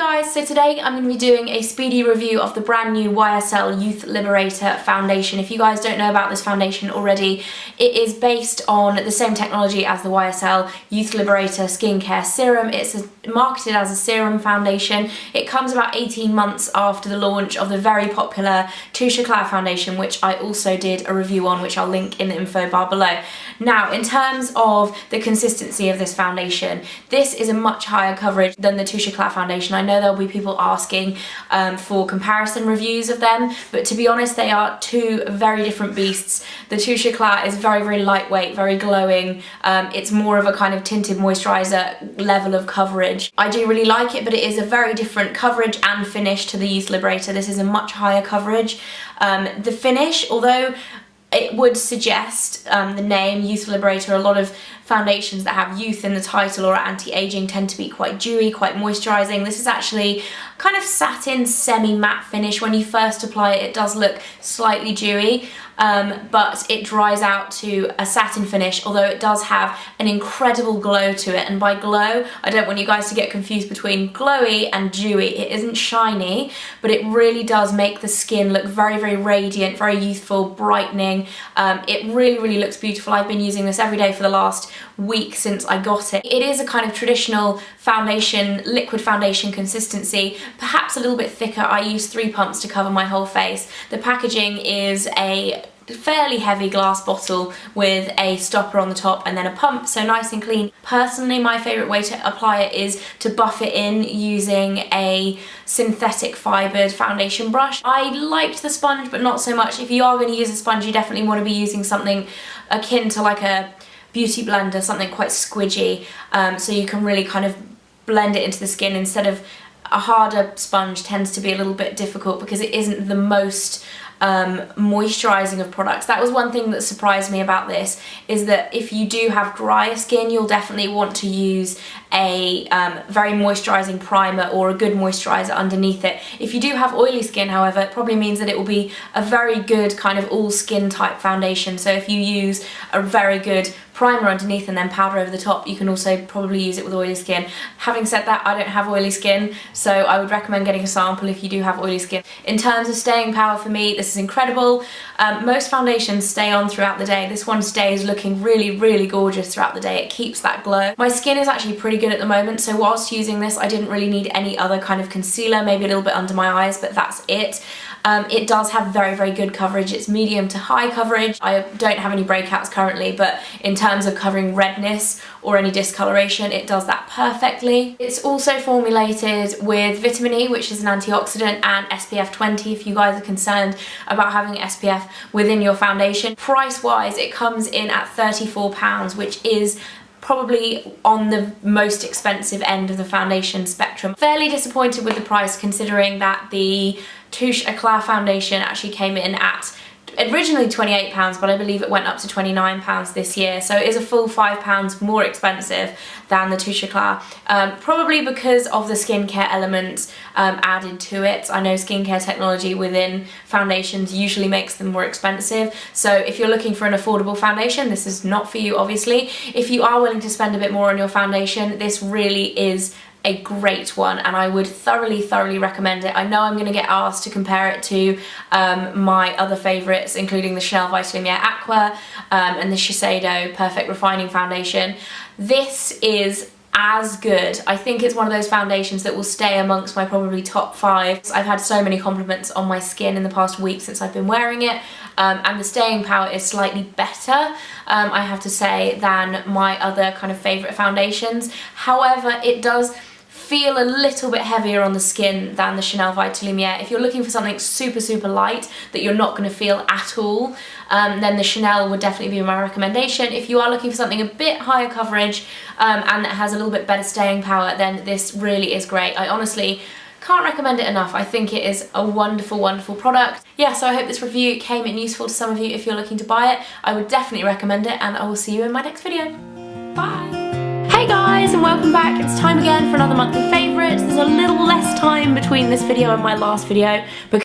guys, so today I'm going to be doing a speedy review of the brand new YSL Youth Liberator foundation. If you guys don't know about this foundation already, it is based on the same technology as the YSL Youth Liberator skincare serum. It's marketed as a serum foundation. It comes about 18 months after the launch of the very popular Touche Eclat foundation, which I also did a review on, which I'll link in the info bar below. Now, in terms of the consistency of this foundation, this is a much higher coverage than the Touche Eclat foundation. I know there'll be people asking for comparison reviews of them, but to be honest, they are two very different beasts. The Touche Eclat is very, very lightweight, very glowing. It's more of a kind of tinted moisturizer level of coverage. I do really like it, but it is a very different coverage and finish to the Youth Liberator. This is a much higher coverage. The finish, although it would suggest the name Youth Liberator, a lot of foundations that have youth in the title or anti-aging tend to be quite dewy, quite moisturising. This is actually kind of satin semi-matte finish. When you first apply it, it does look slightly dewy, but it dries out to a satin finish, although it does have an incredible glow to it. And by glow, I don't want you guys to get confused between glowy and dewy. It isn't shiny, but it really does make the skin look very, very radiant, very youthful, brightening. It really, really looks beautiful. I've been using this every day for the last week since I got it. It is a kind of traditional foundation, liquid foundation consistency, perhaps a little bit thicker. I use 3 pumps to cover my whole face. The packaging is a fairly heavy glass bottle with a stopper on the top and then a pump, so nice and clean. Personally, my favourite way to apply it is to buff it in using a synthetic fibred foundation brush. I liked the sponge, but not so much. If you are going to use a sponge, you definitely want to be using something akin to like a beauty blender, something quite squidgy, so you can really kind of blend it into the skin. Instead of a harder sponge tends to be a little bit difficult because it isn't the most moisturizing of products. That was one thing that surprised me about this, is that if you do have drier skin, you'll definitely want to use a very moisturizing primer or a good moisturizer underneath it. If you do have oily skin, however, it probably means that it will be a very good kind of all skin type foundation. So if you use a very good primer underneath and then powder over the top, you can also probably use it with oily skin. Having said that, I don't have oily skin, so I would recommend getting a sample if you do have oily skin. In terms of staying power, for me, this is incredible. Most foundations stay on throughout the day. This one stays looking really, really gorgeous throughout the day. It keeps that glow. My skin is actually pretty good at the moment, so whilst using this, I didn't really need any other kind of concealer, maybe a little bit under my eyes, but that's it. It does have very, very good coverage. It's medium to high coverage. I don't have any breakouts currently, but in terms of covering redness or any discoloration, it does that perfectly. It's also formulated with vitamin E, which is an antioxidant, and SPF 20 if you guys are concerned about having SPF within your foundation. Price-wise, it comes in at £34, which is probably on the most expensive end of the foundation spectrum. Fairly disappointed with the price, considering that the Touche Eclat foundation actually came in at originally £28, but I believe it went up to £29 this year, so it is a full £5 more expensive than the Touche Eclat, probably because of the skincare elements added to it. I know skincare technology within foundations usually makes them more expensive, so if you're looking for an affordable foundation, this is not for you, obviously. If you are willing to spend a bit more on your foundation, this really is a great one, and I would thoroughly, thoroughly recommend it. I know I'm going to get asked to compare it to my other favourites, including the Chanel Vitalumiere Aqua and the Shiseido Perfect Refining Foundation. This is as good. I think it's one of those foundations that will stay amongst my probably top 5. I've had so many compliments on my skin in the past week since I've been wearing it, and the staying power is slightly better, I have to say, than my other kind of favourite foundations. However, it does feel a little bit heavier on the skin than the Chanel Vitalumiere. If you're looking for something super, super light that you're not going to feel at all, then the Chanel would definitely be my recommendation. If you are looking for something a bit higher coverage and that has a little bit better staying power, then this really is great. I honestly can't recommend it enough. I think it is a wonderful, wonderful product. Yeah, so I hope this review came in useful to some of you if you're looking to buy it. I would definitely recommend it, and I will see you in my next video. Bye! Hey guys, and welcome back. It's time again for another monthly favourites. There's a little less time between this video and my last video because